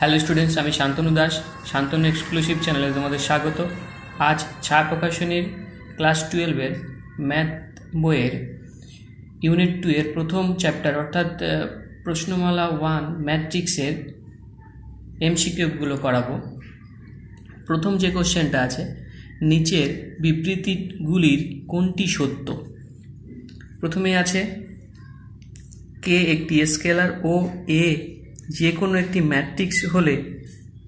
Hello students, আমি Shantanu Das. Shantanu exclusive চ্যানেলে তোমাদের স্বাগত। আজ ছায়া প্রকাশনীর ক্লাস 12-এর ম্যাথ বইয়ের ইউনিট 2 এর প্রথম চ্যাপ্টার অর্থাৎ প্রশ্নমালা 1 ম্যাট্রিক্সের এমসিকিউগুলো করাবো। প্রথম যে কোশ্চেনটা আছে, নিচের বিবৃতিগুলির কোনটি সত্য? প্রথমে আছে কে একটি স্কেলার ও এ যে কোনো একটি ম্যাট্রিক্স হলে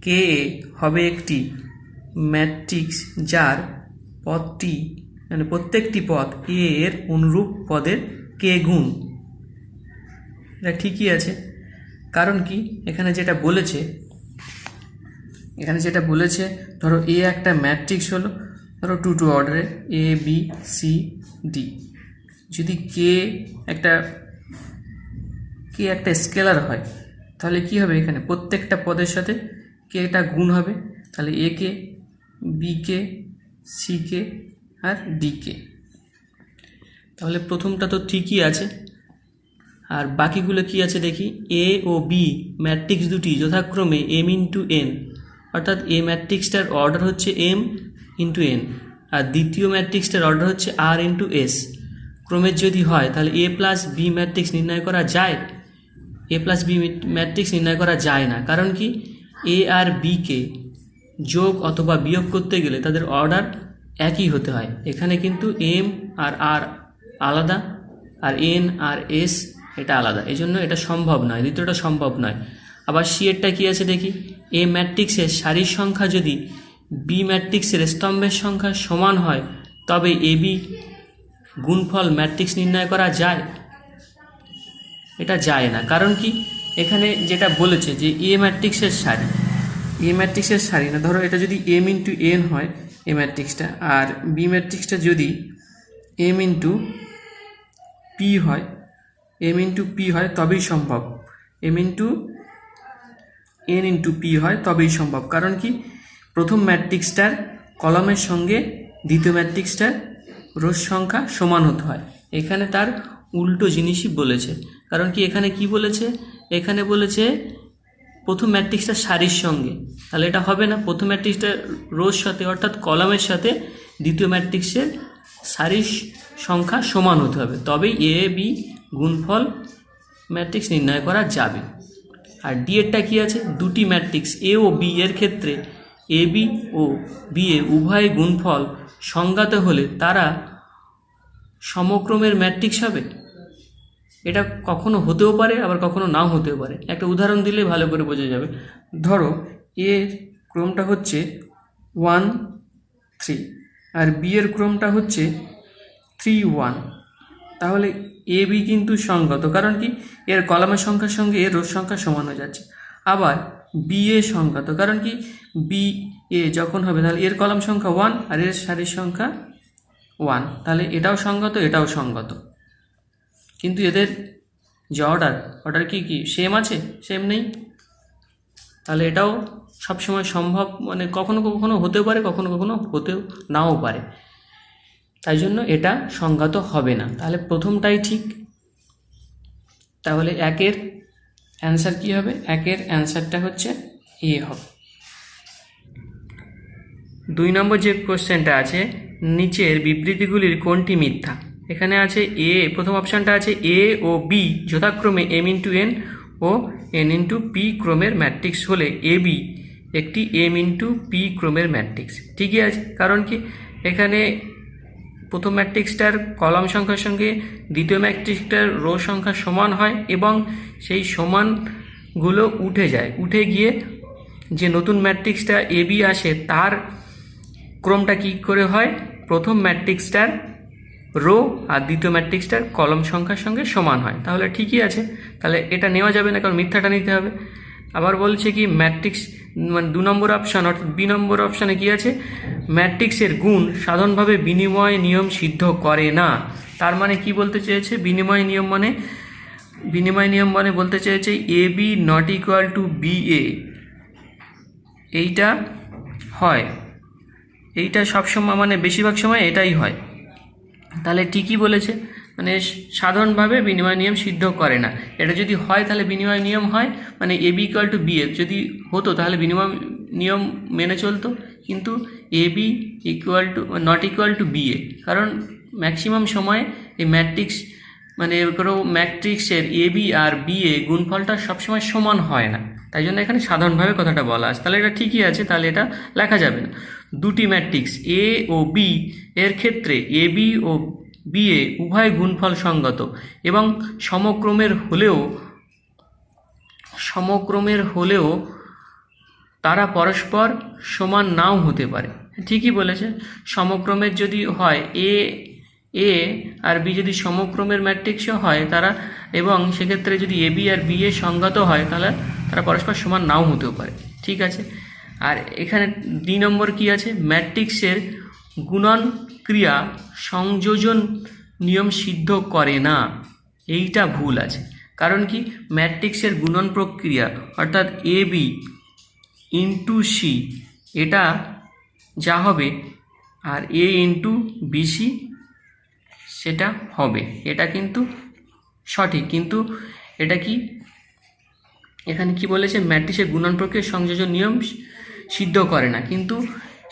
কে এ হবে একটি ম্যাট্রিক্স যার পদটি প্রত্যেকটি পদ এ এর অনুরূপ পদের কে গুণ। এটা ঠিকই আছে, কারণ কি এখানে যেটা বলেছে ধরো এ একটা ম্যাট্রিক্স হলো, ধরো 2 অর্ডারে এ বি সি ডি। যদি কে একটা স্কেলার হয় তাহলে কি হবে, এখানে প্রত্যেকটা পদের সাথে কে এটা গুণ হবে, তাহলে এ কে, বি কে, সি কে আর ডি কে। তাহলে প্রথমটা তো ঠিকই আছে, আর বাকিগুলো কি আছে দেখি। এ ও বি ম্যাট্রিক্স দুটি যথাক্রমে এম ইন্টু এন, অর্থাৎ এ ম্যাট্রিক্সটার অর্ডার হচ্ছে এম ইন্টু এন, আর দ্বিতীয় ম্যাট্রিক্সটার অর্ডার হচ্ছে আর ইন্টু এস ক্রমের যদি হয়, তাহলে এ প্লাস বি ম্যাট্রিক্স নির্ণয় করা যায়? এ প্লাস বি ম্যাট্রিক্স নির্ণয় করা যায় না। কারণ কি, এ আর বিকে যোগ অথবা বিয়োগ করতে গেলে তাদের অর্ডার একই হতে হয়। এখানে কিন্তু এম আর আর আলাদা, আর এন আর এস এটা আলাদা, এই জন্য এটা সম্ভব নয়, দ্বিতীয়টা সম্ভব নয়। আবার সি এরটা কী আছে দেখি। এ ম্যাট্রিক্সের সারির সংখ্যা যদি বি ম্যাট্রিক্সের স্তম্ভের সংখ্যা সমান হয় তবে এ বি গুণফল ম্যাট্রিক্স নির্ণয় করা যায়? এটা যায় না। কারণ কি, এখানে যেটা বলেছে যে এ ম্যাট্রিক্সের সারি না, ধরো এটা যদি এম ইন্টু এন হয় এ ম্যাট্রিক্সটা, আর বি ম্যাট্রিক্সটা যদি এম ইন্টু পি হয় তবেই সম্ভব, M into N into P হয় তবেই সম্ভব। কারণ কি, প্রথম ম্যাট্রিক্সটার কলামের সঙ্গে দ্বিতীয় ম্যাট্রিক্সটার রোর সংখ্যা সমান হতে হয়। এখানে তার উল্টো জিনিসই বলেছে। কারণ কি, এখানে কি বলেছে, এখানে বলেছে প্রথম ম্যাট্রিক্সটা সারির সঙ্গে, তাহলে এটা হবে না। প্রথম ম্যাট্রিক্সটা রোর সাথে অর্থাৎ কলামের সাথে দ্বিতীয় ম্যাট্রিক্সের সারির সংখ্যা সমান হতে হবে, তবেই এ বি গুণফল ম্যাট্রিক্স নির্ণয় করা যাবে। আর ডি এরটা কী আছে, দুটি ম্যাট্রিক্স এ ও বি এর ক্ষেত্রে এ বি ও বি এর উভয় গুণফল সংজ্ঞাত হলে তারা সমক্রমের ম্যাট্রিক্স হবে। এটা কখনো হতেও পারে, আবার কখনো নাও হতেও পারে। একটা উদাহরণ দিলে ভালো করে বোঝা যাবে। ধরো এর ক্রমটা হচ্ছে 1 3 আর বি এর ক্রমটা হচ্ছে 3 1, তাহলে এ বি কিন্তু সংগত। কারণ কি, এর কলামের সংখ্যার সঙ্গে এর রোর সংখ্যা সমান হয়ে যাচ্ছে। আবার বি এ সংগত, কারণ কি, বি এ যখন হবে তাহলে এর কলাম সংখ্যা 1 আর এর সারির সংখ্যা 1, তাহলে এটাও সংগত এটাও সংগত। কিন্তু এদের যে অর্ডার কি সেম আছে? সেম নেই। তাহলে এটাও সবসময় সম্ভব, কখনো কখনো হতেও পারে, কখনো কখনো হতেও নাও পারে। তাই জন্য এটা সংগত হবে না। তাহলে প্রথমটাই ঠিক। তাহলে একের অ্যান্সার কি হবে? একের অ্যান্সারটা হচ্ছে এ হবে। 2 নম্বর যে কোশ্চেনটা আছে, নিচের বিবৃতিগুলির কোনটি মিথ্যা? এখানে আছে এ, প্রথম অপশানটা আছে এ ও বি যথাক্রমে এম ইন্টু এন ও এন ইন্টু পি ক্রমের ম্যাট্রিক্স হলে এ বি একটি এম ইন্টু পি ক্রমের ম্যাট্রিক্স। ঠিকই আছে। কারণ কি, এখানে প্রথম ম্যাট্রিক্সটার কলাম সংখ্যার সঙ্গে দ্বিতীয় ম্যাট্রিক্সটার রো সংখ্যা সমান হয় এবং সেই সমানগুলো উঠে গিয়ে যে নতুন ম্যাট্রিক্সটা এ বি আসে তার ক্রমটা কী করে হয়, প্রথম ম্যাট্রিক্সটার রো আর দ্বিতীয় ম্যাট্রিক্সটার কলম সংখ্যার সঙ্গে সমান হয়। তাহলে ঠিকই আছে, তাহলে এটা নেওয়া যাবে না, কারণ মিথ্যাটা নিতে হবে। আবার বলছে কি, ম্যাট্রিক্স 2 নম্বর অপশান অর্থাৎ বি নম্বর অপশানে কী আছে, ম্যাট্রিক্সের গুণ সাধারণভাবে বিনিময় নিয়ম সিদ্ধ করে না। তার মানে কি বলতে চেয়েছে, বিনিময় নিয়ম মানে বলতে চেয়েছে A B not equal to B A, এইটা হয়, এইটা সবসময় বেশিরভাগ সময় এটাই হয়। তাহলে ঠিকই বলেছে। মানে সাধারণভাবে বিনিময় নিয়ম সিদ্ধ করে না। এটা যদি হয় তাহলে বিনিময় নিয়ম হয়, মানে A B equal to B A যদি হতো তাহলে বিনিময় নিয়ম মেনে চলতো, কিন্তু A B equal to not equal to B A, কারণ ম্যাক্সিমাম সময় এই ম্যাট্রিক্স মানে কোনো ম্যাট্রিক্সের এ বি আর বি এ গুণফলটা সবসময় সমান হয় না, তাই জন্য এখানে সাধারণভাবে কথাটা বলা আছে। তাহলে এটা ঠিকই আছে, তাহলে এটা লেখা যাবে না। দুটি ম্যাট্রিক্স এ ও বি এর ক্ষেত্রে এ বি ও বি এ উভয় গুণফল সঙ্গত এবং সমক্রমের হলেও তারা পরস্পর সমান নাও হতে পারে। ঠিকই বলেছে, সমক্রমের যদি হয় এ আর বি যদি সমক্রমের ম্যাট্রিক্সও হয় তারা, এবং সেক্ষেত্রে যদি এ বি আর বি এ সঙ্গত হয় তাহলে তারা পরস্পর সমান নাও হতেও পারে। ঠিক আছে, আর এখানে 2 নম্বর কি আছে, ম্যাট্রিক্সের গুণন ক্রিয়া সংযোজন নিয়ম সিদ্ধ করে না, এইটা ভুল আছে। কারণ কি, ম্যাট্রিক্সের গুণন প্রক্রিয়া অর্থাৎ এ বি ইন্টু সি এটা যা হবে আর এ ইন্টু বিসি সেটা হবে, এটা কিন্তু সঠিক। কিন্তু এটা কি এখানে কি বলেছে, ম্যাট্রিক্সের গুণন প্রক্রিয়া সংযোজন নিয়ম সিদ্ধ করে না, কিন্তু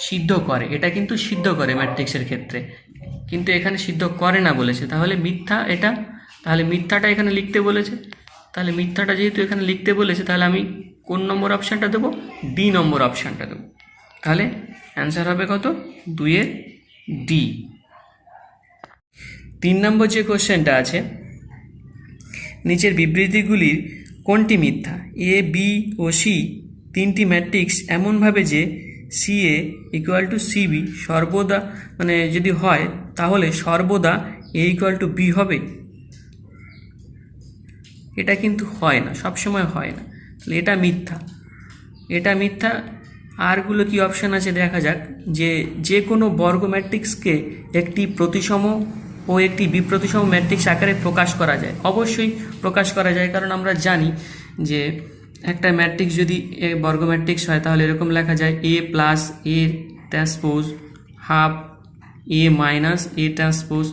সিদ্ধ করে, এটা কিন্তু সিদ্ধ করে ম্যাট্রিক্সের ক্ষেত্রে, কিন্তু এখানে সিদ্ধ করে না বলেছে, তাহলে মিথ্যা এটা। তাহলে মিথ্যাটা এখানে লিখতে বলেছে, তাহলে মিথ্যাটা যেহেতু এখানে লিখতে বলেছে তাহলে আমি কোন নম্বর অপশানটা দেবো, ডি নম্বর অপশানটা দেবো। তাহলে অ্যান্সার হবে কত, 2-এর ডি। 3 নম্বর যে কোশ্চেনটা আছে, নিচের বিবৃতিগুলির কোনটি মিথ্যা? এ বি ও সি তিনটি ম্যাট্রিক্স এমনভাবে যে C A equal to C B সর্বদা মানে যদি হয় তাহলে সর্বদা এ ইকুয়াল টু বি হবে, এটা কিন্তু হয় না, সবসময় হয় না, তাহলে এটা মিথ্যা, এটা মিথ্যা। আরগুলো কি অপশান আছে দেখা যাক। যে কোনো বর্গ ম্যাট্রিক্সকে একটি প্রতিসম ও একটি বিপ্রতিসম ম্যাট্রিক্স আকারে প্রকাশ করা যায়, অবশ্যই প্রকাশ করা যায়, কারণ আমরা জানি যে একটা ম্যাট্রিক্স যদি বর্গ ম্যাট্রিক্স হয় তাহলে এরকম লেখা যায় A plus A transpose half A minus A transpose,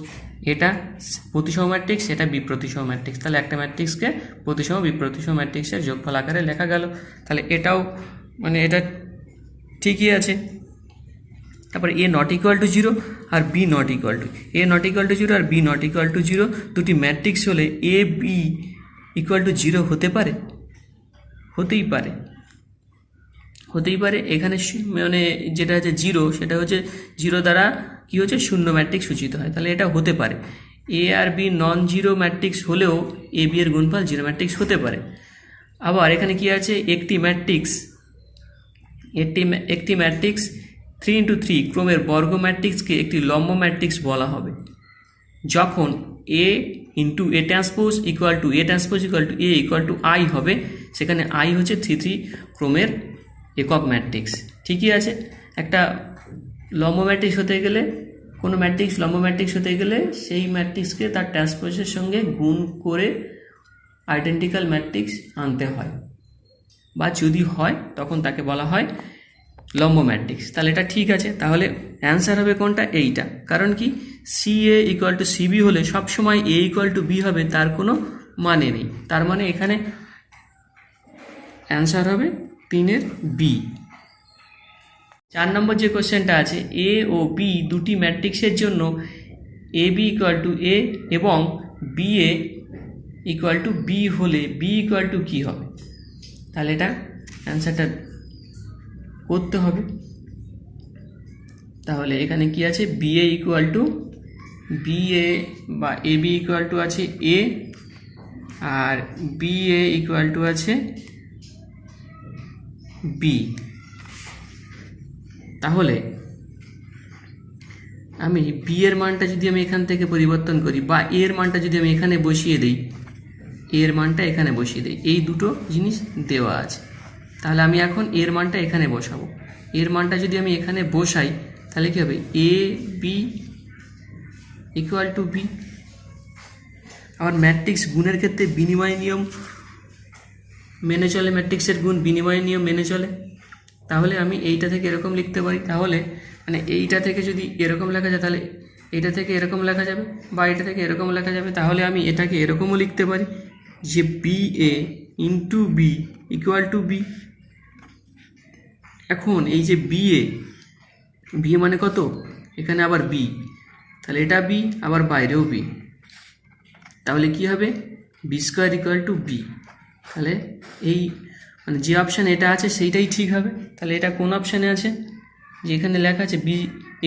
এটা প্রতিসম ম্যাট্রিক্স, এটা বিপ্রতিসম ম্যাট্রিক্স, তাহলে একটা ম্যাট্রিক্সকে প্রতিসম বিপ্রতিসম ম্যাট্রিক্সের যোগফল আকারে লেখা গেল, তাহলে এটাও মানে এটা ঠিকই আছে। তারপর এ নট ইকুয়াল টু 0 আর B not equal to, A not equal to 0 আর বি নট ইকুয়াল টু 0 দুটি ম্যাট্রিক্স হলে এ বি ইকুয়াল টু 0 হতে পারে, হতেই পারে। এখানে মানে যেটা হচ্ছে 0 সেটা হচ্ছে 0 দ্বারা কি হচ্ছে শূন্য ম্যাট্রিক্স সূচিত হয়, তাহলে এটা হতে পারে। এ আর বি নন জিরো ম্যাট্রিক্স হলেও এ বি এর গুণফল 0 ম্যাট্রিক্স হতে পারে। আবার এখানে কি আছে, একটি ম্যাট্রিক্স 3x3 ক্রমের বর্গ ম্যাট্রিক্সকে একটি লম্ব ম্যাট্রিক্স বলা হবে যখন A into A transpose equal to A transpose equal to A equal to I হবে, সেখানে আই হচ্ছে 3 ক্রমের একক ম্যাট্রিক্স। ঠিকই আছে, একটা লম্ব ম্যাট্রিক্স হতে গেলে কোনো ম্যাট্রিক্স লম্ব ম্যাট্রিক্স হতে গেলে সেই ম্যাট্রিক্সকে তার ট্রান্সপোজের সঙ্গে গুণ করে আইডেন্টিক্যাল ম্যাট্রিক্স আনতে হয়, বা যদি হয় তখন তাকে বলা হয় লম্ব ম্যাট্রিক্স। তাহলে এটা ঠিক আছে, তাহলে অ্যান্সার হবে কোনটা, এইটা। কারণ কি, C A equal to C B হলে সবসময় এ ইকুয়াল টু বি হবে তার কোনো মানে নেই, তার মানে এখানে অ্যান্সার হবে 3-এর বি। 4 নম্বর যে কোশ্চেনটা আছে, এ ও বি দুটি ম্যাট্রিক্সের জন্য A B equal to A এবং B A equal to B হলে বি ইকুয়াল টু কী হবে? তাহলে এটা অ্যান্সারটা করতে হবে। তাহলে এখানে কি আছে, B A equal to B A বা এ বি ইকুয়াল টু আছে এ, আর বি এ ইকুয়াল টু আছে বি। তাহলে আমি বি এর মানটা যদি আমি এখান থেকে পরিবর্তন করি বা এর মানটা যদি আমি এখানে বসিয়ে দিই, এর মানটা এখানে বসিয়ে দিই, এই দুটো জিনিস দেওয়া আছে, তাহলে আমি এখন এর মানটা এখানে বসাবো। এর মানটা যদি আমি এখানে বসাই তাহলে কী হবে, এ বি ইকুয়াল টু বি। আবার ম্যাট্রিক্স গুণের ক্ষেত্রে বিনিময় নিয়ম মেনে চলে, ম্যাট্রিক্সের গুণ বিনিময় নিয়ম মেনে চলে, তাহলে আমি এইটা থেকে এরকম লিখতে পারি। তাহলে মানে এইটা থেকে যদি এরকম লেখা যায় তাহলে এটা থেকে এরকম লেখা যাবে বা এটা থেকে এরকম লেখা যাবে। তাহলে আমি এটাকে এরকমও লিখতে পারি যে B A into B equal to B. এখন এই যে বি এ মানে কত, এখানে আবার বি, তাহলে এটা বি আবার বাইরেও বি, তাহলে কি হবে B square equal to B. তাহলে এই মানে যে অপশান এটা আছে সেইটাই ঠিক হবে। তাহলে এটা কোন অপশানে আছে, যে এখানে লেখা আছে বি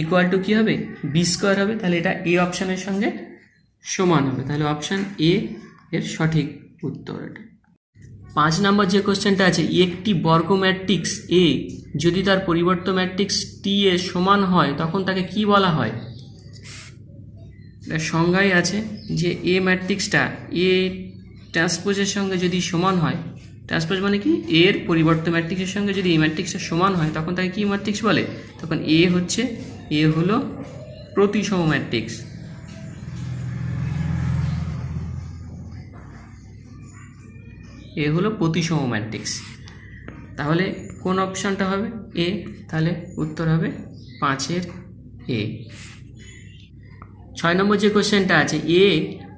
ইকুয়াল টু কী হবে, বি স্কোয়ার হবে। তাহলে এটা এ অপশানের সঙ্গে সমান হবে। তাহলে অপশান এ এর সঠিক উত্তর এটা। 5 নম্বর যে কোশ্চেনটা আছে, একটি বর্গ ম্যাট্রিক্স এ যদি তার পরিবর্ত ম্যাট্রিক্স টি এর সমান হয় তখন তাকে কি বলা হয়। এর সংজ্ঞায় আছে যে এ ম্যাট্রিক্সটা এ ট্রান্সপোজের সঙ্গে যদি সমান হয়, ট্রান্সপোজ মানে কি, এর পরিবর্ত ম্যাট্রিক্সের সঙ্গে যদি এই ম্যাট্রিক্সটা সমান হয় তখন তাকে কি ম্যাট্রিক্স বলে, তখন এ হলো প্রতিসম ম্যাট্রিক্স। এ হলো প্রতিসম ম্যাট্রিক্স। তাহলে কোন অপশানটা হবে এ, তাহলে উত্তর হবে 5-এর এ। 6 নম্বর যে কোশ্চেনটা আছে, এ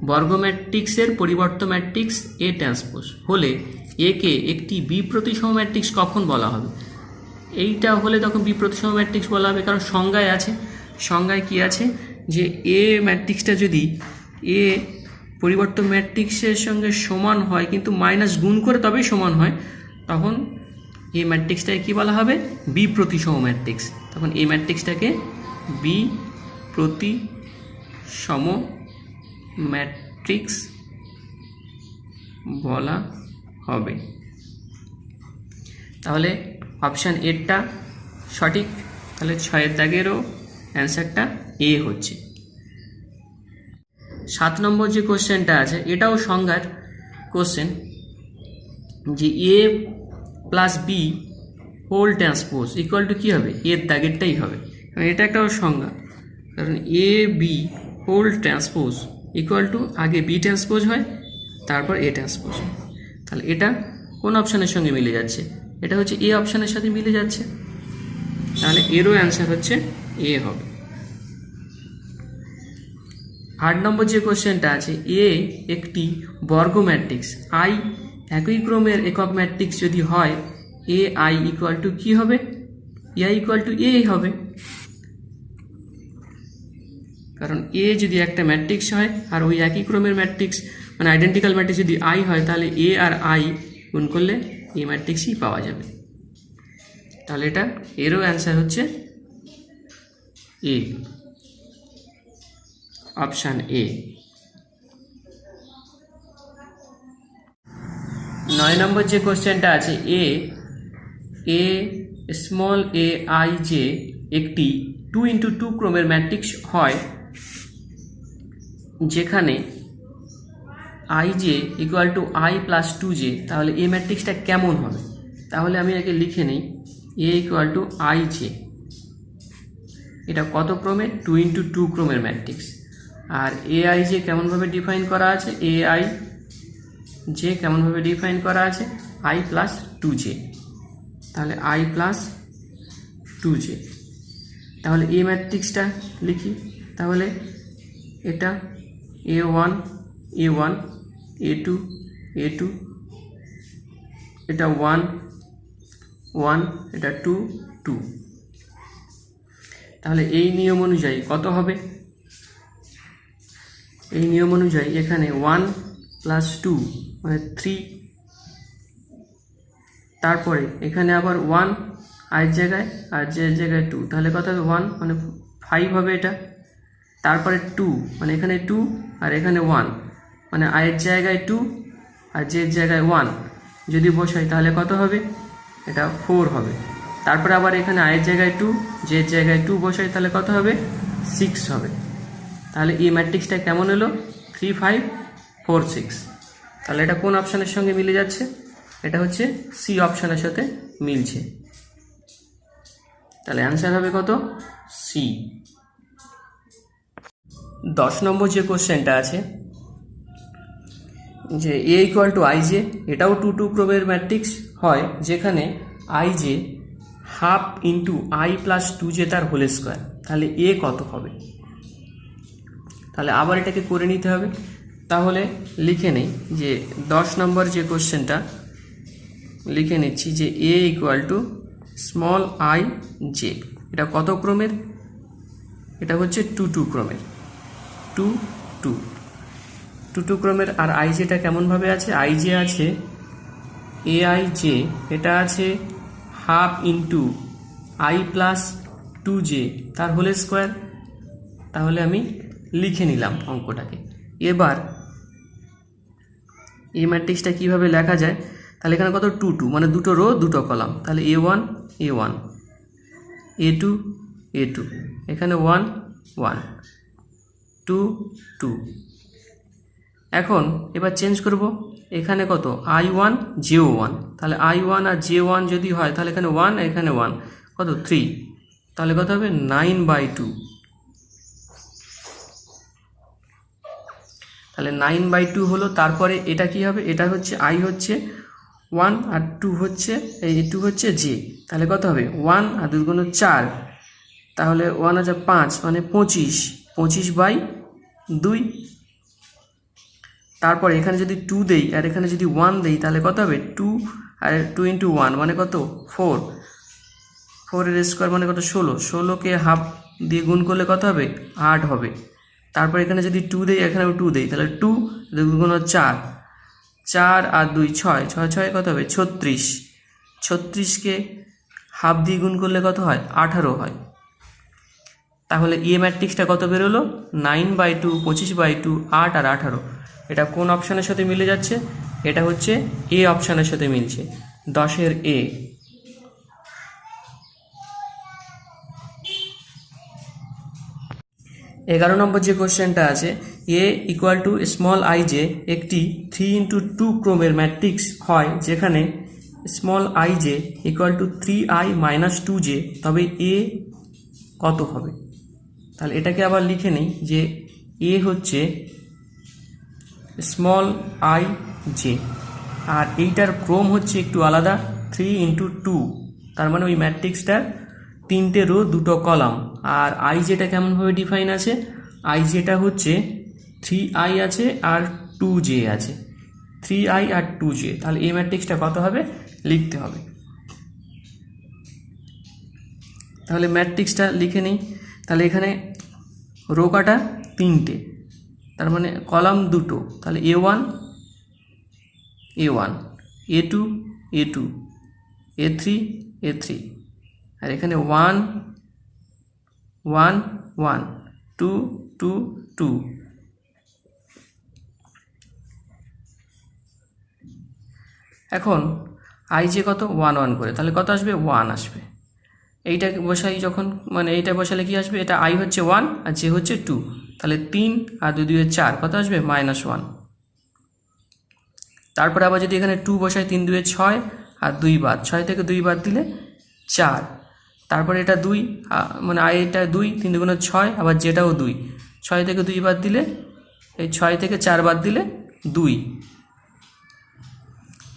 বর্গ ম্যাট্রিক্সের পরিবর্ত ম্যাট্রিক্স এ ট্রান্সপোজ হলে একে একটি বি প্রতিসম ম্যাট্রিক্স কখন বলা হবে। এইটা হলে তখন বি প্রতিসম ম্যাট্রিক্স বলা হবে, কারণ সংজ্ঞায় আছে। সংজ্ঞায় কি আছে যে এ ম্যাট্রিক্সটা যদি এ পরিবর্ত ম্যাট্রিক্সের সঙ্গে সমান হয় কিন্তু মাইনাস গুণ করে তবেই সমান হয়, তখন এই ম্যাট্রিক্সটাকে কী বলা হবে, বি প্রতিসম ম্যাট্রিক্স। তখন এই ম্যাট্রিক্সটাকে বি প্রতিসম ম্যাট্রিক্স বলা হবে। তাহলে অপশান এরটা সঠিক। তাহলে 6-এর দাগেরও অ্যান্সারটা এ হচ্ছে। 7 নম্বর যে কোশ্চেনটা আছে, এটাও সংজ্ঞার কোশ্চেন, যে A plus B whole transpose equal to কী হবে, এর দাগেরটাই হবে। এটা একটাও সংজ্ঞা, কারণ A B whole transpose equal to আগে বি ট্রান্সপোজ হয় তারপর এ ট্রান্সপোজ হয়। তাহলে এটা কোন অপশানের সঙ্গে মিলে যাচ্ছে, এটা হচ্ছে এ অপশানের সাথে মিলে যাচ্ছে। তাহলে এরও অ্যান্সার হচ্ছে এ হবে। 8 নম্বর যে কোশ্চেনটা আছে, এ একটি বর্গ ম্যাট্রিক্স আই একই ক্রমের একক ম্যাট্রিক্স যদি হয় এ আই ইকুয়াল টু কী হবে, এ আই ইকুয়াল টু এ হবে। কারণ এ যদি একটা ম্যাট্রিক্স হয় আর ওই একই ক্রমের ম্যাট্রিক্স মানে আইডেন্টিক্যাল ম্যাট্রিক্স যদি আই হয়, তাহলে এ আর আই গুণ করলে এই ম্যাট্রিক্সই পাওয়া যাবে। তাহলে এটা এরও অ্যান্সার হচ্ছে এ, অপশান এ। 9 নম্বর যে কোশ্চেনটা আছে, a small A I j একটি 2x2 ক্রমের ম্যাট্রিক্স হয় যেখানে I j equal to I plus 2j, তাহলে এই ম্যাট্রিক্সটা কেমন হবে। তাহলে আমি আগে লিখে নিই A equal to I J, এটা কত ক্রমের, 2x2 ক্রমের ম্যাট্রিক্স। আর এ আই জে কেমনভাবে ডিফাইন করা আছে, এ আই জে কেমনভাবে ডিফাইন করা আছে, আই প্লাস 2j, তাহলে আই প্লাস 2j। তাহলে এই ম্যাট্রিক্সটা লিখি, তাহলে এটা A1 A1 A2 A2, এটা 1 1, এটা 2 2। তাহলে এই নিয়ম অনুযায়ী কত হবে, এই নিয়ম অনুযায়ী এখানে 1 প্লাস 2 মানে 3, তারপরে এখানে আবার 1 আয়ের জায়গায় আর জের জায়গায় 2, তাহলে কত হবে 1 মানে 5 হবে এটা। তারপরে 2 মানে এখানে 2 আর এখানে 1 মানে আয়ের জায়গায় 2 আর জের জায়গায় 1 যদি বসাই তাহলে কত হবে, এটা 4 হবে। তারপরে আবার এখানে আয়ের জায়গায় 2 জের জায়গায় 2 বসাই তাহলে কত হবে, 6 হবে। তাহলে এই ম্যাট্রিক্সটা কেমন হলো, 3 5 4 6। তাহলে এটা কোন অপশানের সঙ্গে মিলে যাচ্ছে, এটা হচ্ছে সি অপশানের সাথে মিলছে। তাহলে অ্যান্সার হবে কত, সি। 10 নম্বর যে কোশ্চেনটা আছে, যে A equal to I J, এটাও 2x2 ক্রমের ম্যাট্রিক্স হয় যেখানে I J half into I plus 2j তার হোল স্কোয়ার, তাহলে এ কত হবে। তাহলে আবার এটাকে করে নিতে হবে। তাহলে লিখে নেই যে 10 নম্বর যে কোশ্চেনটা লিখে নিচ্ছি যে A equal to small i J. এটা কত ক্রমের? এটা হচ্ছে 2 ক্রমের, 2 ক্রমের। আর আই জেটা কেমনভাবে আছে? আই জে আছে এ আই জে, এটা আছে half into I plus 2j তার হোল স্কোয়ার। তাহলে আমি লিখে নিলাম অঙ্কটাকে। এবার এই ম্যাট্রিক্সটা কীভাবে লেখা যায়? তাহলে এখানে কত? 2 মানে দুটো রো দুটো কলাম, তাহলে A1 A2 A2, এখানে 1 1 2 2। এখন এবার চেঞ্জ করব, এখানে কত? I1 J1, তাহলে I1 আর J1 যদি হয় তাহলে এখানে 1 এখানে 1, কত? 3, তাহলে কত হবে? 9/2। তাহলে 9/2 হলো। তারপরে এটা কি হবে? এটা হচ্ছে I হচ্ছে 1 আর 2 হচ্ছে এই 2 হচ্ছে J, তাহলে কত হবে? 1 আর 2 গুণ 4, তাহলে 1 আছে 5 মানে 25, 25/2। তারপরে এখানে যদি 2 দেই আর এখানে যদি 1 দেই তাহলে কত হবে? 2 আর 2 × 1 মানে কত? 4, 4 এর স্কোয়ার মানে কত? 16, 16কে হাফ দিয়ে গুণ করলে কত হবে? 8 হবে। তারপর এখানে যদি 2 দেই এখানেও 2 দেই, তাহলে 2 2 গুণ 4, 4 আর 2 6, 6 6 কত হবে? 36, 36কে হাফ দিয়ে গুণ করলে কত হয়? 18 হয়। তাহলে এ ম্যাট্রিক্সটা কত বেরোলো? 9/2, 25/2, 8 আর 18। এটা কোন অপশানের সাথে মিলে যাচ্ছে? এটা হচ্ছে এ অপশানের সাথে মিলছে, 10-এর এ। এগারো নম্বর যে কোশ্চেনটা আছে, A equal to small i j একটি 3 × 2 ক্রমের ম্যাট্রিক্স হয় যেখানে small i j equal to 3i - 2j, তবে এ কত হবে? তাহলে এটাকে আবার লিখে নিই যে এ হচ্ছে স্মল আই জে, আর এইটার ক্রম হচ্ছে একটু আলাদা, 3 × 2, তার মানে ওই ম্যাট্রিক্সটার 3টে রো 2টো কলাম। আর আই জেটা কেমনভাবে ডিফাইন আছে? আই জেটা হচ্ছে 3i আছে আর 2j আছে, 3i আর 2j। তাহলে এই ম্যাট্রিক্সটা কত হবে লিখতে হবে। তাহলে ম্যাট্রিক্সটা লিখে নিই। তাহলে এখানে রো কাটা 3টে, তার মানে কলাম 2টো, তাহলে A1 A1, A2 A2, A3 A3, আর এখানে 1 1 1 2 2 2। এখন আই জে কত? 1 1 করে, তাহলে কত আসবে? 1 আসবে। এইটা বসাই যখন, মানে এইটা বসালে কি আসবে? এটা আই হচ্ছে 1 আর জে হচ্ছে 2, তাহলে 3 আর 2 2 4, কত আসবে? -1। তারপরে আবার যদি এখানে 2 বসাই, 3 2 6 আর 2 বাদ, 6 থেকে 2 বাদ দিলে 4। তারপরে এটা 2, মানে আই এটা 2, 3 2 6, আবার জেটাও 2, 6 থেকে 2 বাদ দিলে, এই 6 থেকে 4 বাদ দিলে 2।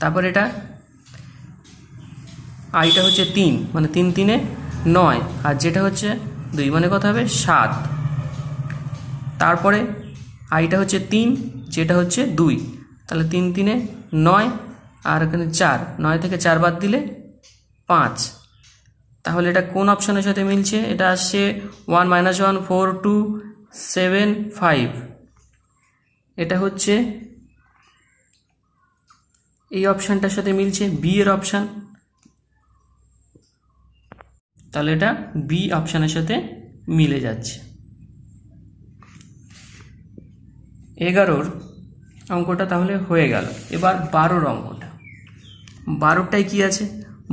তারপর এটা আইটা হচ্ছে 3, মানে 3 3 9, আর যেটা হচ্ছে 2 মানে কত হবে? 7। তারপরে আইটা হচ্ছে 3, যেটা হচ্ছে 2, তাহলে 3 3 9, আর এখানে 4, 9 থেকে 4 বাদ দিলে 5। তাহলে এটা কোন অপশানের সাথে মিলছে? এটা আসছে 1 - 1 4 2 7 5। এটা হচ্ছে এই অপশানটার সাথে মিলছে, বি এর অপশান। তাহলে এটা বি অপশানের সাথে মিলে যাচ্ছে। 11 অঙ্কটা তাহলে হয়ে গেল। এবার 12 অঙ্কটা, 12টায় কি আছে?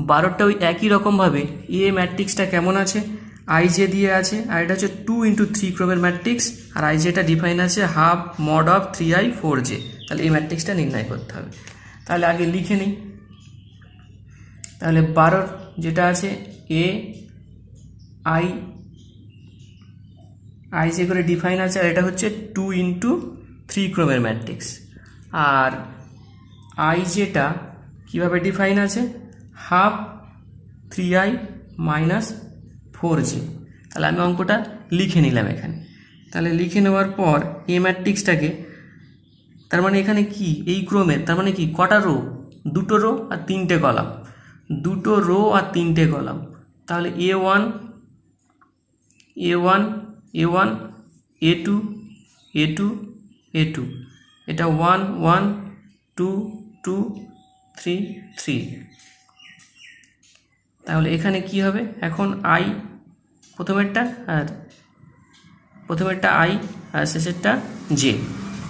12টা ওই একই রকমভাবে এ ম্যাট্রিক্সটা কেমন আছে? আই জে দিয়ে আছে, আর এটা হচ্ছে 2 × 3 ক্রমের ম্যাট্রিক্স, আর আই জেটা ডিফাইন আছে half mod of 3i 4j। তাহলে এই ম্যাট্রিক্সটা নির্ণয় করতে হবে। তাহলে আগে লিখে নিই। তাহলে 12 যেটা আছে এ আই জে করে ডিফাইন আছে, আর এটা হচ্ছে 2 × 3 ক্রমের ম্যাট্রিক্স। আর আই জেটা কীভাবে ডিফাইন আছে? Half 3i - 4j। তাহলে আমি অঙ্কটা লিখে নিলাম এখানে। তাহলে লিখে নেওয়ার পর এ ম্যাট্রিক্সটাকে, তার মানে এখানে কি এই ক্রমের, তার মানে কি কটা রো, দুটো রো আর তিনটে কলাম, দুটো রো আর তিনটে কলাম। তাহলে A1 A1 A1 A2 A2 A2, এটা 1 1 2 2 3 3। তাহলে এখানে কি হবে, এখন আই প্রথমেরটা আই আর শেষেরটা জে।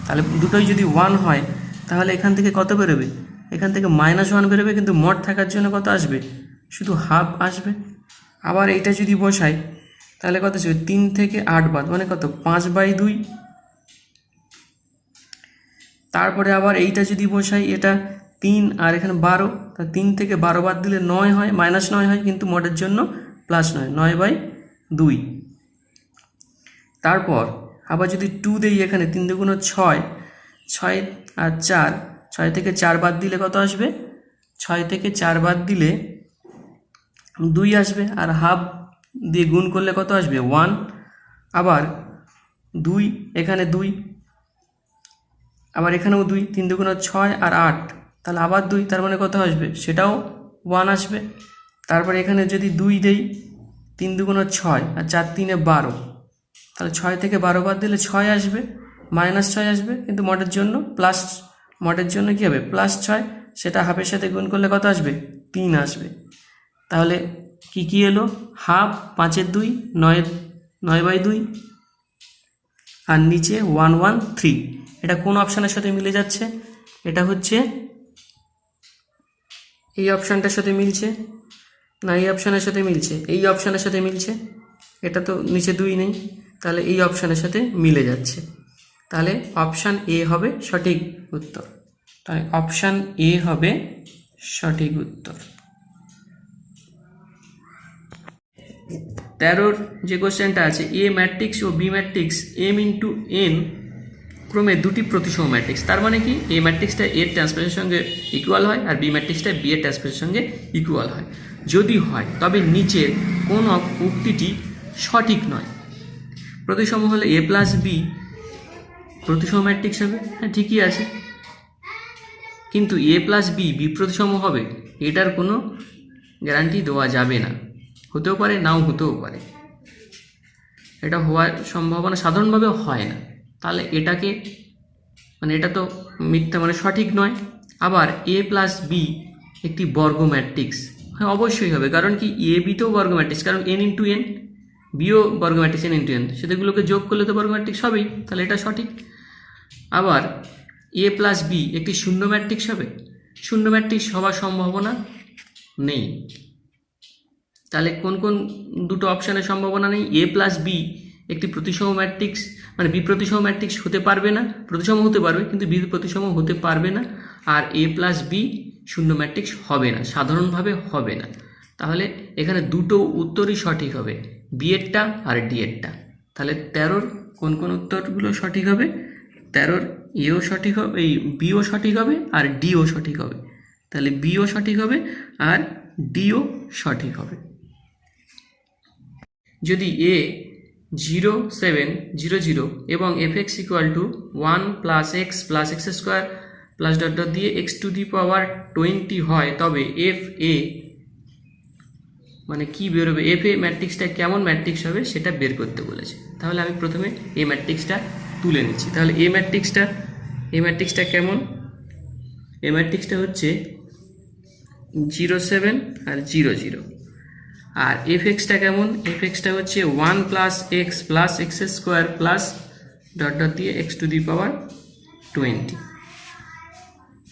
তাহলে দুটোই যদি 1 হয় তাহলে এখান থেকে কত বেরোবে, এখান থেকে -1 বেরোবে, কিন্তু মড থাকার জন্য কত আসবে, শুধু হাফ আসবে। আবার এইটা যদি বসাই তাহলে কত আসবে, 3 থেকে 8 বাদ মানে কত, 5/2। তারপরে আবার এইটা যদি বসাই, এটা 3 আর এখানে 12, তা 3 থেকে 12 বাদ দিলে 9 হয়, -9 হয়, কিন্তু মডের জন্য +9, 9/2। তারপর আবার যদি 2 দেই এখানে, 3 2 6, 6 আর 4, 6 থেকে 4 বাদ দিলে কত আসবে, 6 থেকে 4 বাদ দিলে 2 আসবে, আর হাফ দিয়ে গুণ করলে কত আসবে, 1। আবার 2, এখানে 2, আবার এখানেও 2, 3 2 6 আর 8, তাহলে আবার 2, তার মানে কত আসবে, সেটাও 1 আসবে। তারপরে এখানে যদি 2 দেই, 3 2 6 আর 4 3 12, তাহলে 6 থেকে 12 বাদ দিলে 6 আসবে, -6 আসবে, কিন্তু মডের জন্য কী হবে, +6, সেটা হাফের সাথে গুণ করলে কত আসবে, 3 আসবে। তাহলে কি এলো, হাফ 5 2 9/2, আর নিচে 1 1 3। এটা কোন অপশানের সাথে মিলে যাচ্ছে, এটা হচ্ছে এই অপশানটার সাথে মিলছে না এই অপশানের সাথে মিলছে, এই অপশানের সাথে মিলছে, এটা তো নিচে 2 নেই, তাহলে এই অপশানের সাথে মিলে যাচ্ছে। তাহলে অপশান এ হবে সঠিক উত্তর। তাই অপশান এ হবে সঠিক উত্তর। 13 যে কোশ্চেনটা আছে, এ ম্যাট্রিক্স ও বি ম্যাট্রিক্স m×n ক্রমে দুটি প্রতিসম ম্যাট্রিক্স, তার মানে কি এ ম্যাট্রিক্সটা এর ট্রান্সপোজের সঙ্গে ইকুয়াল হয় আর বি ম্যাট্রিক্সটা বি এর ট্রান্সপোজের সঙ্গে ইকুয়াল হয়। যদি হয় তবে নিচের কোন উক্তিটি সঠিক নয়। প্রতিসম হলে a + b প্রতিসম ম্যাট্রিক্স হবে, হ্যাঁ ঠিকই আছে, কিন্তু a + b বিপ্রতিসম হবে এটার কোনো গ্যারান্টি দেওয়া যাবে না, হতেও পারে নাও হতেও পারে, এটা হওয়ার সম্ভাবনা সাধারণভাবে হয় না। তাহলে এটাকে এটা তো মিথ্যা, সঠিক নয়। আবার a + b একটি বর্গ ম্যাট্রিক্স, হ্যাঁ অবশ্যই হবে, কারণ কি এ বিতেও বর্গ ম্যাট্রিক্স, কারণ n×n, বিও বর্গ ম্যাট্রিক্স n×n, সেগুলোকে যোগ করলে তো বর্গ ম্যাট্রিক্স হবেই, তাহলে এটা সঠিক। আবার a + b একটি শূন্য ম্যাট্রিক্স হবে, শূন্য ম্যাট্রিক্স হওয়ার সম্ভাবনা নেই। তাহলে কোন কোন দুটো অপশানের সম্ভাবনা নেই, a + b একটি প্রতিসম ম্যাট্রিক্স, বিপ্রতিসম ম্যাট্রিক্স হতে পারবে না, প্রতিসম হতে পারবে কিন্তু বিপ্রতিসম হতে পারবে না, আর a + b শূন্য ম্যাট্রিক্স হবে না, সাধারণভাবে হবে না। তাহলে এখানে দুটো উত্তরই সঠিক হবে, বি এরটা আর ডি এরটা। তাহলে 13 কোন কোন উত্তরগুলো সঠিক হবে, 13 এও সঠিক হবে, এই বিও সঠিক হবে আর ডিও সঠিক হবে। তাহলে বিও সঠিক হবে আর ডিও সঠিক হবে। যদি a 0 7 0 0 এবং fx = 1 + x + x² + দিয়ে x⁻20 হয়, তবে fa কি বেরোবে, fa ম্যাট্রিক্সটা কেমন ম্যাট্রিক্স হবে সেটা বের করতে বলেছে। তাহলে আমি প্রথমে এই ম্যাট্রিক্সটা তুলে নিচ্ছি। তাহলে এই ম্যাট্রিক্সটা কেমন, এই ম্যাট্রিক্সটা হচ্ছে 0 7 আর 0 0। আর fxটা কেমন, fxটা হচ্ছে 1 + x + x² দিয়ে x⁻20।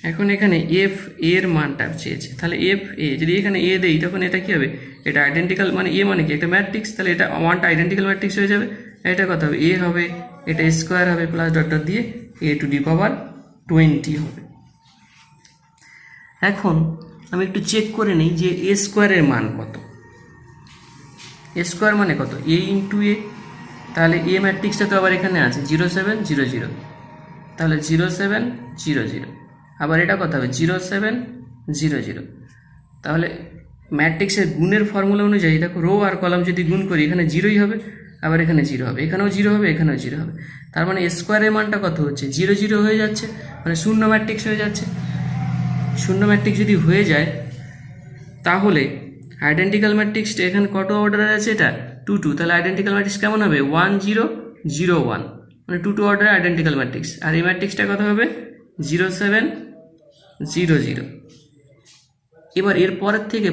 এখন এখানে f এর মানটা চেয়েছে, তাহলে f a যদি এখানে a দেই তখন এটা কি হবে, এটা আইডেন্টিক্যাল, a মানে কি একটা ম্যাট্রিক্স, তাহলে এটা 1টা আইডেন্টিক্যাল ম্যাট্রিক্স হয়ে যাবে, এটা কত হবে, a হবে, এটা স্কোয়ার হবে + দিয়ে a⁻20 হবে। এখন আমি একটু চেক করে নিই যে a স্কোয়ারের মান কত, a স্কোয়ার মানে কত, a × a। তাহলে a ম্যাট্রিক্সটা তো আবার এখানে আছে 0 7 0 0, তাহলে 0 7 0 0, আবার এটা কত হবে 0 7 0 0। তাহলে ম্যাট্রিক্সের গুণের ফর্মুলা অনুযায়ী দেখো, রো আর কলাম যদি গুণ করি এখানে 0ই হবে, আবার এখানে 0 হবে, এখানেও 0 হবে, এখানেও 0 হবে। তার মানে স্কোয়ারের মানটা কত হচ্ছে? 0 0 হয়ে যাচ্ছে, মানে শূন্য ম্যাট্রিক্স হয়ে যাচ্ছে। শূন্য ম্যাট্রিক্স যদি হয়ে যায় তাহলে আইডেন্টিক্যাল ম্যাট্রিক্সটা এখানে কত অর্ডারে আছে? এটা 2 2। তাহলে আইডেন্টিক্যাল ম্যাট্রিক্স কেমন হবে? 1 0 0 1, মানে 2 2 অর্ডারে আইডেন্টিক্যাল ম্যাট্রিক্স। আর এই ম্যাট্রিক্সটা কত হবে? 0 7 0 0। এবার এর পরের থেকে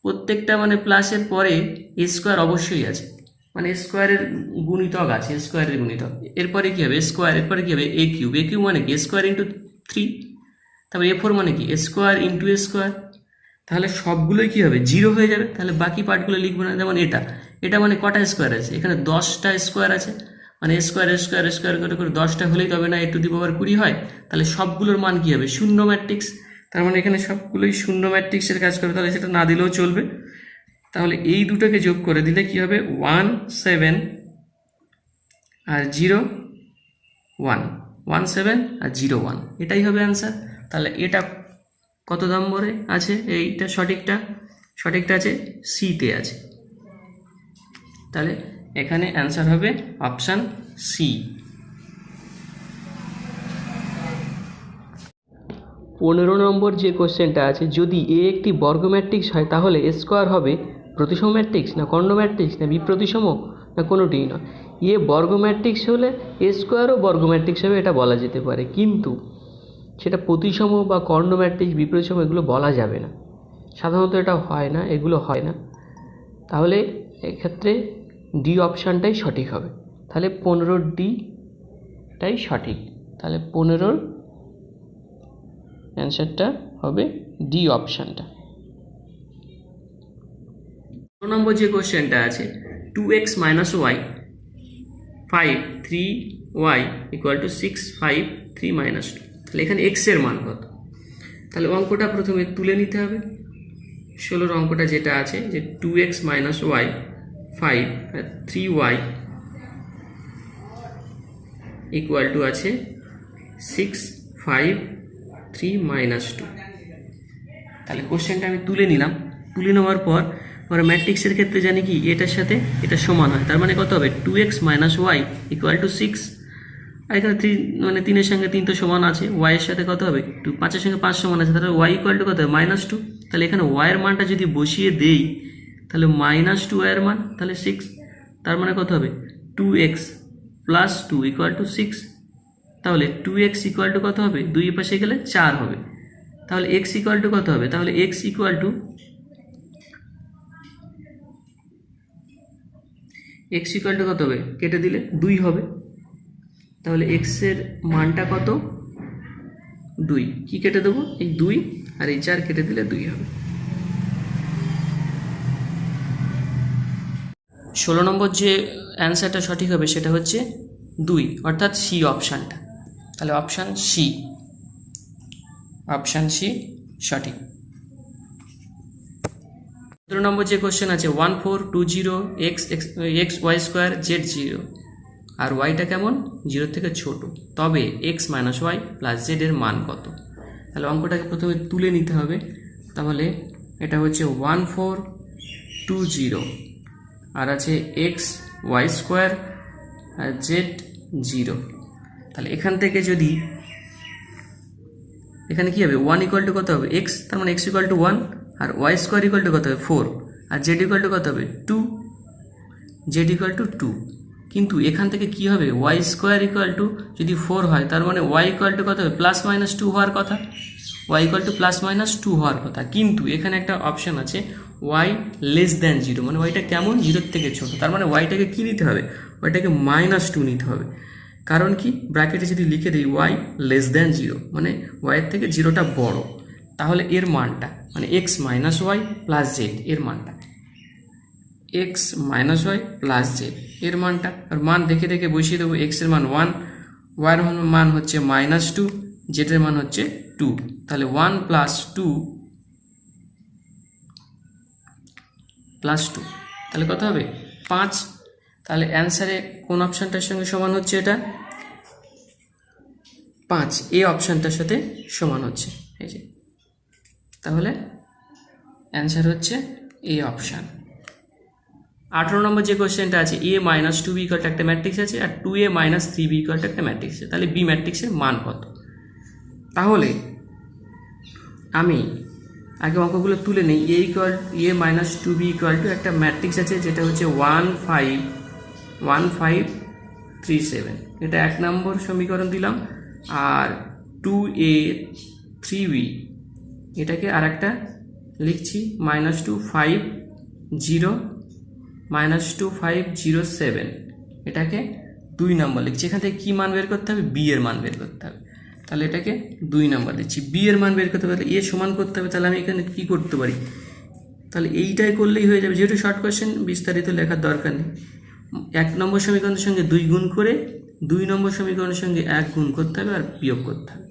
প্রত্যেকটা মানে প্লাসের পরে স্কোয়ার অবশ্যই আছে, মানে স্কোয়ারের গুণিতক আছে, স্কোয়ারের গুণিতক। এরপরে কি হবে? স্কোয়ার। এরপরে কি হবে? এ কিউব। এ কিউব মানে কি? Square into 3। তারপরে এ 4 মানে কি? Square into square. তাহলে সবগুলোই কি হবে? 0 হয়ে যাবে। তাহলে বাকি পার্টগুলো লিখবো না। যেমন এটা মানে কটা স্কোয়ার আছে? এখানে 10টা স্কোয়ার আছে, মানে স্কোয়ার স্কোয়ার স্কোয়ার করে করে 10টা হলেই তবে না টু দি পাওয়ার 20 হয়। তাহলে সবগুলোর মান কি হবে? শূন্য ম্যাট্রিক্স। তার মানে এখানে সবগুলোই শূন্য ম্যাট্রিক্সের কাজ করবে, তাহলে সেটা না দিলেও চলবে। তাহলে এই দুটোকে যোগ করে দিলে কি হবে? 1 7 আর 0 1, 1 7 আর 0 1, এটাই হবে অ্যান্সার। তাহলে এটা কত নম্বরে আছে? এইটা সঠিকটা আছে সিতে আছে। তাহলে এখানে অ্যান্সার হবে অপশান সি। 15 নম্বর যে কোশ্চেনটা আছে, যদি এ একটি বর্গ ম্যাট্রিক্স হয় তাহলে এ স্কোয়ার হবে প্রতিসম ম্যাট্রিক্স না কর্ণ ম্যাট্রিক্স না বিপ্রতিসম না কোনোটিই নয়। এ বর্গ ম্যাট্রিক্স হলে এ স্কোয়ারও বর্গ ম্যাট্রিক্স হবে, এটা বলা যেতে পারে, কিন্তু সেটা প্রতিসম বা কর্ণ ম্যাট্রিক্স বিপ্রতিসম এগুলো বলা যাবে না, সাধারণত এটা হয় না, এগুলো হয় না। তাহলে এক্ষেত্রে ডি অপশানটাই সঠিক হবে। তাহলে 15ডিটাই সঠিক। তাহলে 15-র অ্যান্সারটা হবে ডি অপশানটা। 16 নম্বর যে কোশ্চেনটা আছে, 2x - y 5 3y = 6 5 3 - 2। তাহলে এখানে x এর মান কত? তাহলে অঙ্কটা প্রথমে তুলে নিতে হবে। 16-র অঙ্কটা যেটা আছে যে 2x - y 5 আর 3y = আছে 6 5 3 - 2। তাহলে কোশ্চেনটা আমি তুলে নিলাম। তুলে নেওয়ার পর আমরা ম্যাট্রিক্সের ক্ষেত্রে জানি কি এটার সাথে এটা সমান হয়, তার মানে কত হবে? 2x - y = 6। আর এখানে 3 মানে 3-এর সঙ্গে 3 তো সমান আছে, y এর সাথে কত হবে? 2। 5-এর সঙ্গে 5 সমান আছে, তাহলে y = কত হবে? -2। তাহলে এখানে y এর মানটা যদি বসিয়ে দেই তাহলে -2y এর মান, তাহলে 6। তার মানে কত হবে? 2x + 2 = 6। তাহলে 2x = কত হবে? 2 এর পাশে গেলে 4 হবে। তাহলে x = কত হবে? তাহলে x = কত হবে? কেটে দিলে 2 হবে। তাহলে x এর মানটা কত? 2। কি কেটে দেবো? এই 2 আর এই 4 কেটে দিলে 2 হবে। 16 নম্বর যে অ্যান্সারটা সঠিক হবে সেটা হচ্ছে 2, অর্থাৎ সি অপশানটা। তাহলে অপশান সি সঠিক। 17 নম্বর যে কোশ্চেন আছে, 1 4 2 0 x y স্কোয়ার z 0, আর ওয়াইটা কেমন? 0 থেকে ছোট, তবে x - y + z এর মান কত? তাহলে অঙ্কটাকে প্রথমে তুলে নিতে হবে। তাহলে এটা হচ্ছে 1 4 2 0 আর আছে x y স্কোয়ার আর z 0। তাহলে এখান থেকে যদি এখানে কি হবে? 1 = কত হবে? x, তার মানে x = 1, আর y স্কোয়ার = কত হবে? 4, আর z = কত হবে? 2, z = 2। কিন্তু এখান থেকে কি হবে? y স্কোয়ার = যদি 4 হয় তার মানে y = কত হবে? +- 2 হওয়ার কথা, y = +- 2 হওয়ার কথা। কিন্তু এখানে একটা অপশান আছে y <0, মানে ওয়াইটা কেমন? 0 থেকে ছোট। তার মানে ওয়াইটাকে কি নিতে হবে? ওয়াইটাকে -2 নিতে হবে। কারণ কি? ব্র্যাকেটে যদি লিখে দিই y <0, মানে ওয়াইয়ের থেকে 0টা বড়, তাহলে এর মানটা মানে x - y + z এর মানটা, x - y + z এর মানটা, আর মান দেখে দেখে বসিয়ে দেবো। x এর মান 1, y এর মান হচ্ছে -2, z এর মান হচ্ছে 2। তাহলে 1 + 2 + 2, তাহলে কত হবে? 5। তাহলে অ্যান্সারে কোন অপশানটার সঙ্গে সমান হচ্ছে? এটা 5, এই অপশানটার সাথে সমান হচ্ছে, এই যে। তাহলে অ্যান্সার হচ্ছে এই অপশান। 18 নম্বর যে কোশ্চেনটা আছে a minus 2b equal to একটা ম্যাট্রিক্স আছে আর 2a minus 3b equal to একটা ম্যাট্রিক্স আছে, তাহলে বি ম্যাট্রিক্সের মান কত? তাহলে আমি আগে অঙ্কগুলো তুলে নিই। a minus 2b equal to একটা ম্যাট্রিক্স আছে যেটা হচ্ছে 1 5 1 5 3 7, এটা 1 নম্বর সমীকরণ দিলাম। আর 2a 3b এটাকে আর একটা লিখছি মাইনাস 2 5 0 মাইনাস 2 5 0 7, এটাকে 2 নম্বর লিখছি। এখান থেকে কী মান বের করতে হবে? বি এর মান বের করতে হবে। তাহলে এটাকে 2 নম্বর দিচ্ছি। বি এর মান বের করতে হবে, এ সমান করতে হবে। তাহলে আমি এখানে কী করতে পারি? তাহলে এইটাই করলেই হয়ে যাবে, যেহেতু শর্ট কোয়েশ্চেন বিস্তারিত লেখার দরকার নেই। 1 নম্বর সমীকরণের সঙ্গে 2 গুণ করে 2 নম্বর সমীকরণের সঙ্গে 1 গুণ করতে হবে আর বিয়োগ করতে হবে।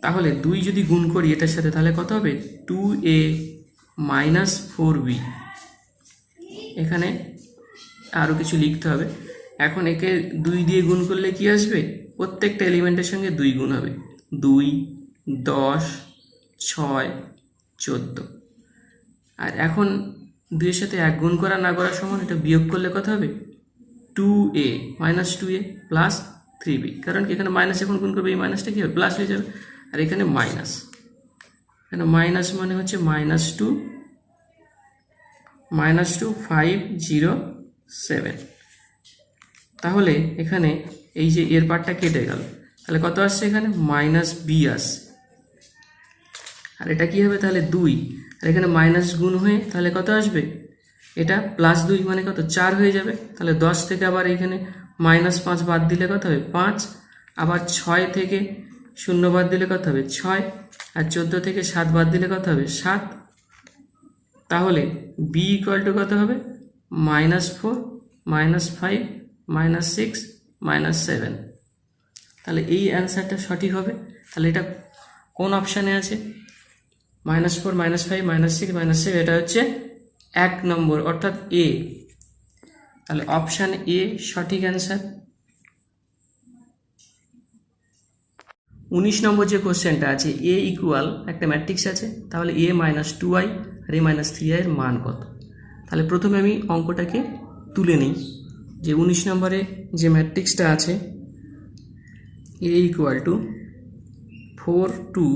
তাহলে 2 যদি গুণ করি এটার সাথে তাহলে কত হবে? 2a minus 4b। এখানে আরও কিছু লিখতে হবে। এখন একে 2 দিয়ে গুণ করলে কি আসবে? প্রত্যেকটা এলিমেন্টের সঙ্গে 2 গুণ হবে। 2 10 6 14। আর এখন 2 এর সাথে 1 গুণ করা না করার সমান, এটা বিয়োগ করলে কত হবে? 2a minus 2a plus 3b। কারণ কি এখানে মাইনাস এখন গুণ করবে, এই মাইনাসটা কি হবে? প্লাস হয়ে যাবে। আর এখানে মাইনাস, এখানে মাইনাস মানে হচ্ছে মাইনাস 2 5 0 7। তাহলে এখানে এই যে এর পার্টটা কেটে গেল, তাহলে কত আসছে? এখানে মাইনাস বি আসছে। আর এটা কি হবে? তাহলে 2, আর এখানে মাইনাস গুণ হয়ে তাহলে কত আসবে? এটা প্লাস 2 মানে কত? 4 হয়ে যাবে। তাহলে 10 থেকে আবার এখানে মাইনাস 5 বাদ দিলে কত হবে? 5। আবার 6 থেকে 0 বাদ দিলে কত হবে? 6। আর 14 থেকে 7 বাদ দিলে কত হবে? 7। তাহলে বি ইকুয়াল টু কত হবে? -4 -5 -6 -7। তাহলে এই অ্যান্সারটা সঠিক হবে। তাহলে এটা কোন অপশানে আছে? -4 -5 -6 -7, এটা হচ্ছে 1 নম্বর, অর্থাৎ এ। তাহলে অপশান এ সঠিক অ্যান্সার। 19 নম্বর যে কোশ্চেনটা আছে, এ ইকুয়াল একটা ম্যাট্রিক্স আছে, তাহলে a মাইনাস 2i আর a মাইনাস 3i এর মান কত? তাহলে প্রথমে আমি অঙ্কটাকে তুলে নিই। যে 19 নম্বরে যে ম্যাট্রিক্সটা আছে a ইকুয়াল টু 4 2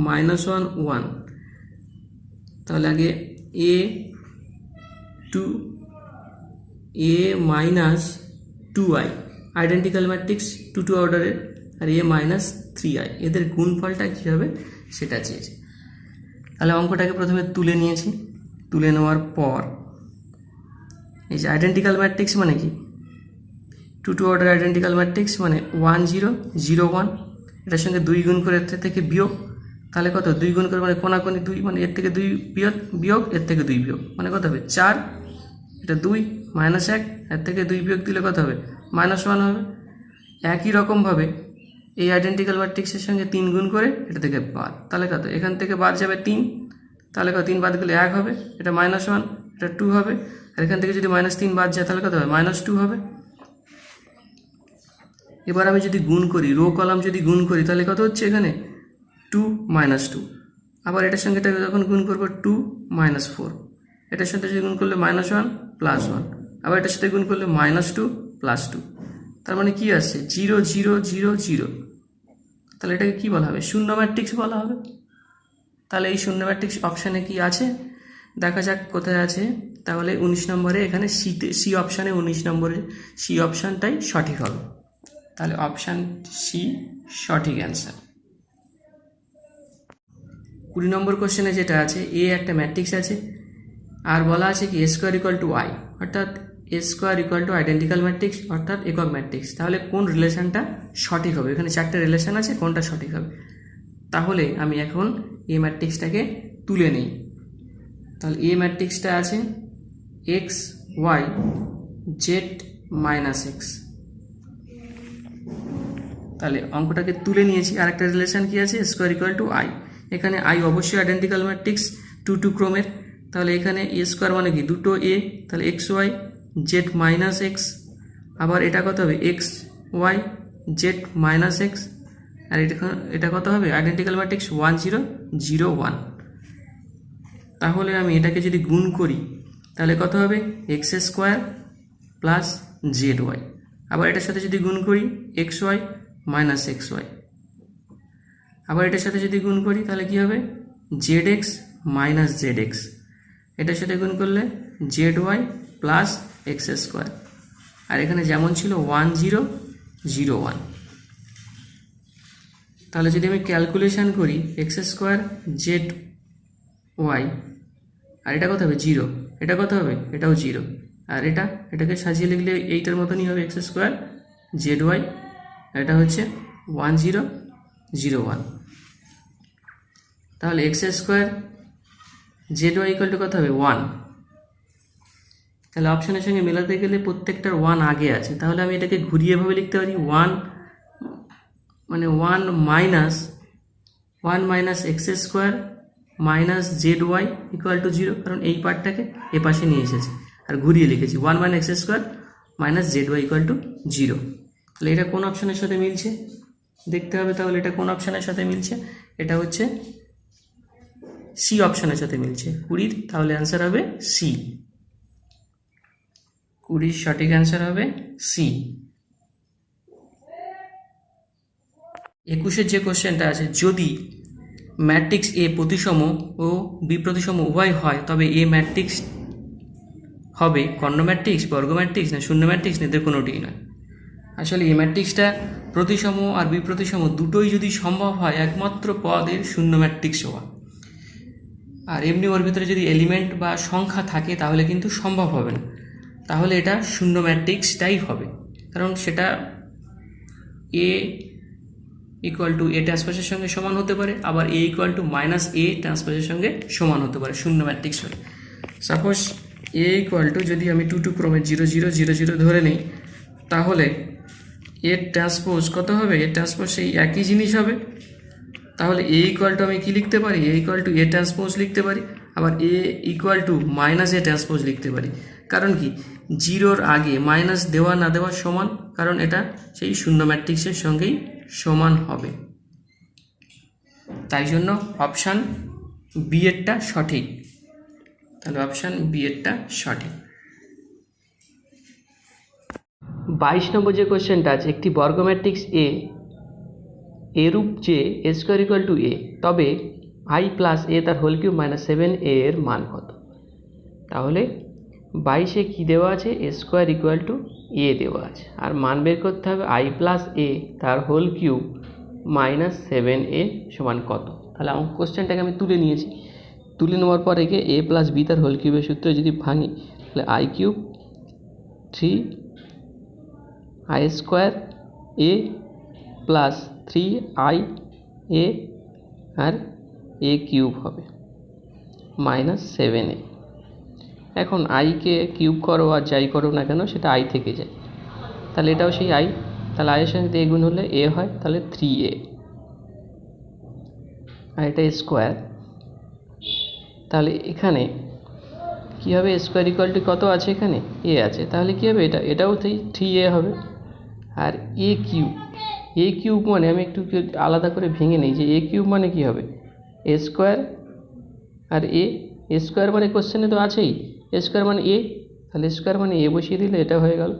-1 1, তাহলে আগে a minus 2i identical matrix 2 2 অর্ডারের, আর a মাইনাস 3i এদের গুণফলটা কী হবে সেটা চেয়েছে। তাহলে অঙ্কটাকে প্রথমে তুলে নিয়েছি। তুলে নেওয়ার পর এই যে আইডেন্টিক্যাল ম্যাট্রিক্স মানে কি? 2 2 অর্ডার আইডেন্টিক্যাল ম্যাট্রিক্স মানে 1 0 0 1, এটার সঙ্গে 2 গুণ করে এর থেকে বিয়োগ, তাহলে কত? 2 গুণ করে মানে কোনাকুনি 2, মানে এর থেকে 2 বিয়োগ এর থেকে 2 বিয়োগ, মানে কত হবে? 4। এটা 2 -1, এর থেকে 2 বিয়োগ দিলে কত হবে? -1 হবে। একই রকমভাবে এই আইডেন্টিক্যাল ম্যাট্রিক্সের সঙ্গে 3 গুণ করে এটা থেকে বাদ, তাহলে কত? এখান থেকে বাদ যাবে 3, তাহলে কত? 3 বাদ গেলে 1 হবে, এটা -1, এটা 2 হবে। আর এখান থেকে যদি -3 বাদ যায় তাহলে কত হবে? -2 হবে। এবার আমি যদি গুণ করি, রো কলাম যদি গুণ করি, তাহলে কত হচ্ছে? এখানে 2 -2। আবার এটার সঙ্গে এটা যখন গুণ করবো 2 -4, এটার সাথে যদি গুণ করলে -1 +1, আবার এটার সাথে গুণ করলে -2 +2, তার মানে কি আসছে? 0 0 0 0। তাহলে এটাকে কি বলা হবে? শূন্য ম্যাট্রিক্স বলা হবে। তাহলে এই শূন্য ম্যাট্রিক্স অপশানে কি আছে দেখা যাক কোথায় আছে। তাহলে 19 নম্বরে এখানে সি অপশানে 19 নম্বরে সি অপশানটাই সঠিক হবে। তাহলে অপশান সি সঠিক অ্যান্সার। 20 নম্বর কোশ্চেনে যেটা আছে, এ একটা ম্যাট্রিক্স আছে আর বলা আছে কি a square equal two i, অর্থাৎ a square equal two identical matrix অর্থাৎ একক ম্যাট্রিক্স। তাহলে কোন রিলেশনটা সঠিক হবে? এখানে 4টে রিলেশন আছে, কোনটা সঠিক হবে? তাহলে আমি এখন এই ম্যাট্রিক্সটাকে তুলে নিই। তাহলে এই ম্যাট্রিক্সটা আছে x y z -x। তাহলে অঙ্কটাকে তুলে নিয়েছি। আর একটা রিলেশন কি আছে? Square equal two i। এখানে i অবশ্যই আইডেন্টিক্যাল ম্যাট্রিক্স 2 2 ক্রমের। তাহলে এখানে a স্কোয়ার মানে কি? দুটো a, তাহলে x y z -x। আবার এটা কত হবে? x y z -x। আর এটা কত হবে? Identical matrix 1 0 0 1। তাহলে আমি এটাকে যদি গুণ করি তাহলে কত হবে x square plus z y. আবার এটার সাথে যদি গুণ করি x y minus x y. আবার এটার সাথে যদি গুণ করি তাহলে কি হবে z x minus z x. এটার সাথে গুণ করলে z y plus x square. আর এখানে যেমন ছিল 1 0 0 1। তাহলে যদি আমি ক্যালকুলেশন করি এক্স স্কোয়ার জেড ওয়াই, আর এটা কত হবে 0, এটা কত হবে এটাও 0, আর এটাকে সাজিয়ে লিখলে এইটার মতনই হবে এক্স স্কোয়ার জেড ওয়াই, এটা হচ্ছে 1 0 0 1। তাহলে X square Z Y equal to কত হবে 1। তাহলে অপশনের সঙ্গে মেলাতে গেলে প্রত্যেকটার 1 আগে আছে, তাহলে আমি এটাকে ঘুরিয়ে ভাবে লিখতে পারি 1 মানে 1 minus X square minus Z Y equal to 0, কারণ এই পার্টটাকে এ পাশে নিয়ে এসেছি আর ঘুরিয়ে লিখেছি 1 minus X square minus Z Y equal to 0। তাহলে এটা কোন অপশনের সাথে মিলছে দেখতে হবে। তাহলে এটা কোন অপশনের সাথে মিলছে, এটা হচ্ছে সি অপশনের সাথে মিলছে 20। তাহলে অ্যান্সার হবে সি, 20 সঠিক অ্যান্সার হবে সি। 21-এর যে কোশ্চেনটা আছে, যদি ম্যাট্রিক্স এ প্রতিসম ও বি প্রতিসম উভয় হয় তবে এ ম্যাট্রিক্স হবে কর্ণ ম্যাট্রিক্স, বর্গ ম্যাট্রিক্স না শূন্য ম্যাট্রিক্স, না এদের কোনোটিই নয়। আসলে এ ম্যাট্রিক্সটা প্রতিসম আর বি প্রতিসম দুটোই যদি সম্ভব হয়, একমাত্র পদ এর শূন্য ম্যাট্রিক্স হওয়া। আর এমনি ওর ভিতরে যদি এলিমেন্ট বা সংখ্যা থাকে তাহলে কিন্তু সম্ভব হবে না, তাহলে এটা শূন্য ম্যাট্রিক্সটাই হবে, কারণ সেটা এ ইকুয়াল টু এ ট্রান্সপোজের সঙ্গে সমান হতে পারে, আবার এ ইকুয়াল টু মাইনাস এ ট্রান্সপোজের সঙ্গে সমান হতে পারে শূন্য ম্যাট্রিক্স হলে। সাপোজ এ ইকুয়াল টু যদি আমি 2 2 ক্রমে 0 0 0 0 ধরে নিই, তাহলে এ ট্রান্সপোজ কত হবে, এ ট্রান্সপোজ সেই একই জিনিস হবে। তাহলে এ ইকুয়াল টু আমি কি লিখতে পারি, A equal to A transpose লিখতে পারি, আবার A equal to minus A transpose লিখতে পারি। কারণ কি 0-র আগে মাইনাস দেওয়া না দেওয়া সমান, কারণ এটা সেই শূন্য ম্যাট্রিক্সের সঙ্গেই সমান হবে। তাই জন্য অপশান বি এরটা সঠিক। তাহলে অপশান বি এরটা সঠিক। 22 নম্বর যে কোশ্চেনটা আছে, একটি বর্গ ম্যাট্রিক্স এ এরূপ যে এ স্কোয়ার ইকুয়াল টু এ, তবে আই প্লাস এ তার হোল কিউব মাইনাস 7 এ এর মান কত? তাহলে 22-এ কী দেওয়া আছে, এ স্কোয়ার ইকুয়াল টু এ দেওয়া আছে, আর মান বের করতে হবে আই প্লাস এ তার হোল কিউব মাইনাস 7 এ সমান কত। তাহলে আমার কোশ্চেনটাকে আমি তুলে নিয়েছি, তুলে নেওয়ার পর একে এ প্লাস বি তার হোল কিউবের সূত্রে যদি ভাঙি, তাহলে I cube 3 I square A plus 3 I A আর এ কিউব হবে মাইনাস 7 এ। এখন আইকে কিউব করো আর যাই করো না কেন সেটা আই থেকে যায়, তাহলে এটাও সেই আই, তাহলে আইয়ের সঙ্গে এ গুণ হলে এ হয়, তাহলে 3a, আর এটা স্কোয়ার। তাহলে এখানে কী হবে, স্কোয়ার ইকুয়াল টু কত আছে, এখানে এ আছে, তাহলে কী হবে, এটাও 3a হবে। আর এ কিউব মানে আমি একটু আলাদা করে ভেঙে নিই, যে এ কিউব মানে কী হবে, এ স্কোয়ার আর এ স্কোয়ার মানে কোশ্চেনে তো আছেই, এ স্কোয়ার মানে এ, তাহলে স্কোয়ার মানে এ বসিয়ে দিলে এটা হয়ে গেল।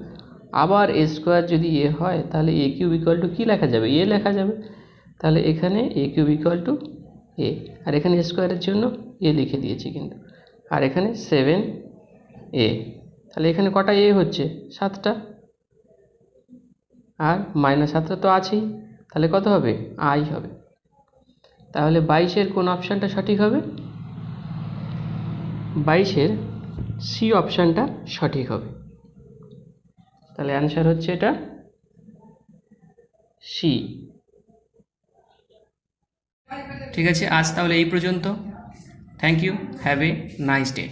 আবার এ স্কোয়ার যদি এ হয় তাহলে এ কিউব ইকুয়াল টু কী লেখা যাবে, এ লেখা যাবে, তাহলে এখানে এ কিউব ইকুয়াল টু এ, আর এখানে স্কোয়ারের জন্য এ লিখে দিয়েছি কিন্তু, আর এখানে 7a। তাহলে এখানে কটা এ হচ্ছে, 7টা, আর মাইনাস 7টা তো আছেই, তাহলে কত হবে, আই হবে। তাহলে 22-এর কোন অপশানটা সঠিক হবে, 22-এর সি অপশানটা সঠিক হবে। তাহলে অ্যান্সার হচ্ছে এটা সি। ঠিক আছে, আজ তাহলে এই পর্যন্ত। Thank you, have a nice day.